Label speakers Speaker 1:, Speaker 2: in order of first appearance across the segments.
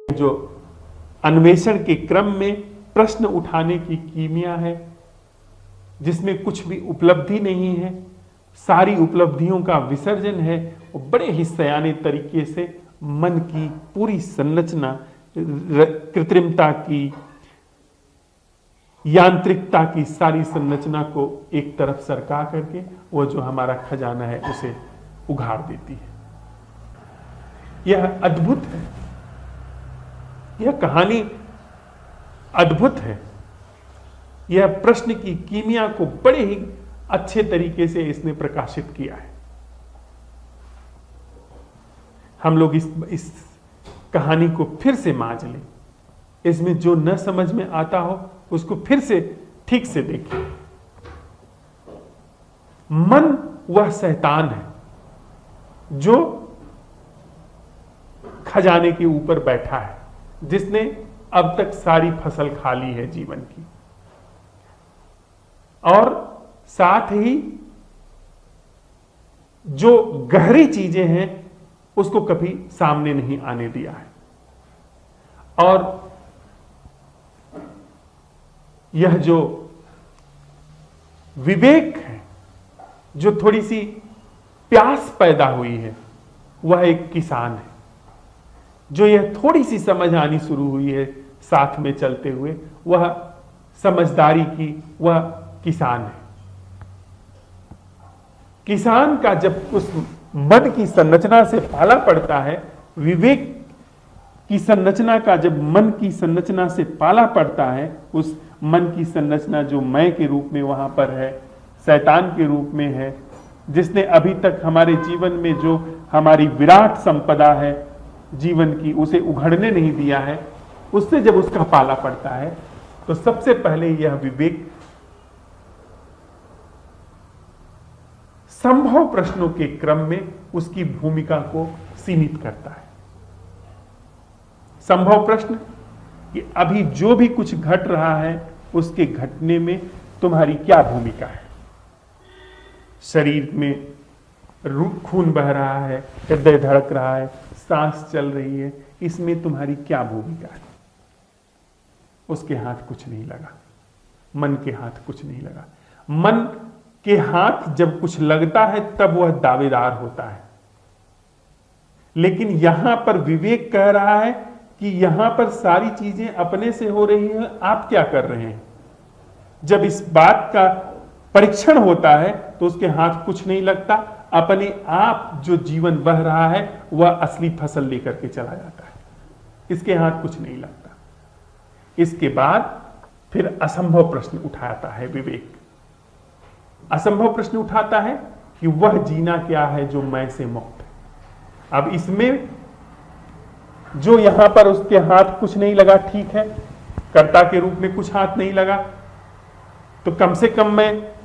Speaker 1: जो अन्वेषण के क्रम में प्रश्न उठाने की कीमिया है, जिसमें कुछ भी उपलब्धि नहीं है, सारी उपलब्धियों का विसर्जन है, और बड़े ही सयाने तरीके से मन की पूरी संरचना, कृत्रिमता की, यांत्रिकता की सारी संरचना को एक तरफ सरका करके वो जो हमारा खजाना है उसे उघाड़ देती है। यह अद्भुत है, यह कहानी अद्भुत है। यह प्रश्न की कीमिया को बड़े ही अच्छे तरीके से इसने प्रकाशित किया है। हम लोग इस कहानी को फिर से मांझ लें, इसमें जो न समझ में आता हो उसको फिर से ठीक से देखें। मन वह शैतान है जो खजाने के ऊपर बैठा है, जिसने अब तक सारी फसल खा ली है जीवन की, और साथ ही जो गहरी चीजें हैं उसको कभी सामने नहीं आने दिया है। और यह जो विवेक है, जो थोड़ी सी प्यास पैदा हुई है, वह एक किसान है। जो यह थोड़ी सी समझ आनी शुरू हुई है साथ में चलते हुए, वह समझदारी की, वह किसान है। किसान का जब उस मन की संरचना से पाला पड़ता है, विवेक की संरचना का जब मन की संरचना से पाला पड़ता है, उस मन की संरचना जो मैं के रूप में वहां पर है, शैतान के रूप में है, जिसने अभी तक हमारे जीवन में जो हमारी विराट संपदा है जीवन की, उसे उघड़ने नहीं दिया है, उससे जब उसका पाला पड़ता है तो सबसे पहले यह विवेक संभव प्रश्नों के क्रम में उसकी भूमिका को सीमित करता है। संभव प्रश्न कि अभी जो भी कुछ घट रहा है उसके घटने में तुम्हारी क्या भूमिका है। शरीर में खून बह रहा है, हृदय धड़क रहा है, सांस चल रही है, इसमें तुम्हारी क्या भूमिका है। उसके हाथ कुछ नहीं लगा, मन के हाथ कुछ नहीं लगा। मन के हाथ जब कुछ लगता है तब वह दावेदार होता है। लेकिन यहां पर विवेक कह रहा है कि यहां पर सारी चीजें अपने से हो रही हैं, आप क्या कर रहे हैं। जब इस बात का परीक्षण होता है तो उसके हाथ कुछ नहीं लगता, अपने आप जो जीवन बह रहा है वह असली फसल लेकर के चला जाता है, इसके हाथ कुछ नहीं लगता। इसके बाद फिर असंभव प्रश्न उठाता है विवेक। असंभव प्रश्न उठाता है कि वह जीना क्या है जो मैं से मुक्त है। अब इसमें जो यहां पर उसके हाथ कुछ नहीं लगा, ठीक है, कर्ता के रूप में कुछ हाथ नहीं लगा, तो कम से कम मैं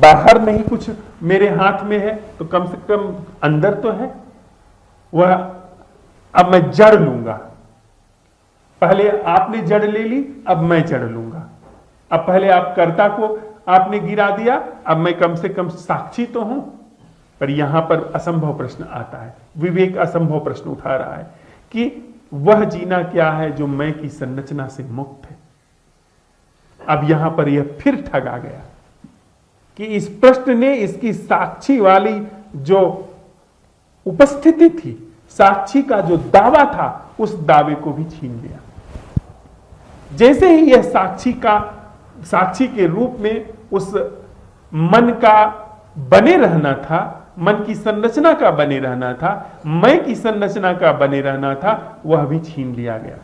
Speaker 1: बाहर नहीं कुछ मेरे हाथ में है, तो कम से कम अंदर तो है। वह अब मैं जड़ लूंगा। पहले आपने जड़ ले ली, अब मैं जड़ लूंगा। अब पहले आप कर्ता को आपने गिरा दिया, अब मैं कम से कम साक्षी तो हूं। पर यहां पर असंभव प्रश्न आता है। विवेक असंभव प्रश्न उठा रहा है कि वह जीना क्या है जो मैं की संरचना से मुक्त है। अब यहां पर यह फिर ठगा गया कि इस प्रश्न ने इसकी साक्षी वाली जो उपस्थिति थी, साक्षी का जो दावा था, उस दावे को भी छीन लिया। जैसे ही यह साक्षी के रूप में उस मन का बने रहना था, मन की संरचना का बने रहना था, मैं की संरचना का बने रहना था, वह भी छीन लिया गया।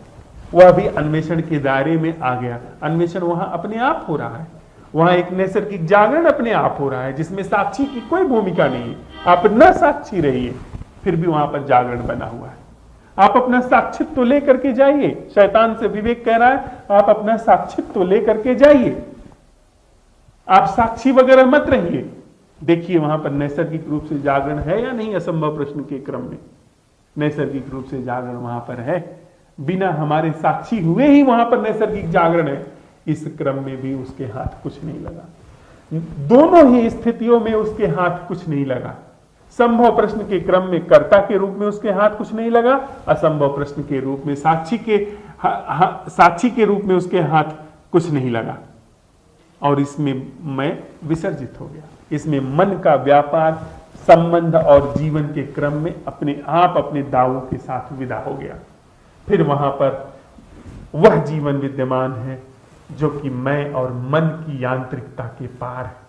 Speaker 1: वह भी अन्वेषण के दायरे में आ गया। अन्वेषण वहां अपने आप हो रहा है, वहां एक नैसर्गिक जागरण अपने आप हो रहा है, जिसमें साक्षी की कोई भूमिका नहीं है। आप न साक्षी रहिए, फिर भी वहां पर जागरण बना हुआ है। आप अपना साक्षित्व तो लेकर के जाइए। शैतान से विवेक कह रहा है आप अपना साक्षित्व तो लेकर के जाइए, आप साक्षी वगैरह मत रहिए। देखिए वहां पर नैसर्गिक रूप से जागरण है या नहीं। असंभव प्रश्न के क्रम में नैसर्गिक रूप से जागरण वहां पर है, बिना हमारे साक्षी हुए ही वहां पर नैसर्गिक जागरण है। इस क्रम में भी उसके हाथ कुछ नहीं लगा। दोनों ही स्थितियों में उसके हाथ कुछ नहीं लगा। संभव प्रश्न के क्रम में कर्ता के रूप में उसके हाथ कुछ नहीं लगा, असंभव प्रश्न के रूप में साक्षी के रूप में उसके हाथ कुछ नहीं लगा, और इसमें मैं विसर्जित हो गया। इसमें मन का व्यापार, संबंध और जीवन के क्रम में अपने आप अपने दावों के साथ विदा हो गया। फिर वहां पर वह जीवन विद्यमान है जो कि मैं और मन की यांत्रिकता के पार है।